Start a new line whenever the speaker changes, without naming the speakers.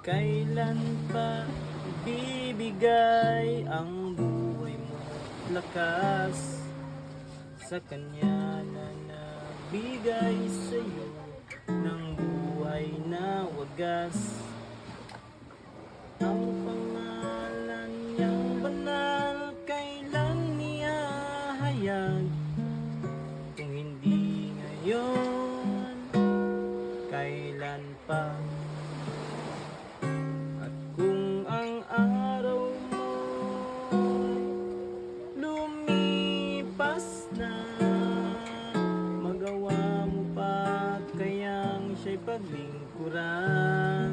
Kailan pa bibigay ang buhay mo lakas sa kanya na nagbigay sa'yo ng buhay na wagas? Ang pangalan niyang banal, kailan niya hayag? Kung hindi ngayon, kailan pa? At kung ang araw mo lumipas na, magawa mo pa kayang siya'y paglingkuran?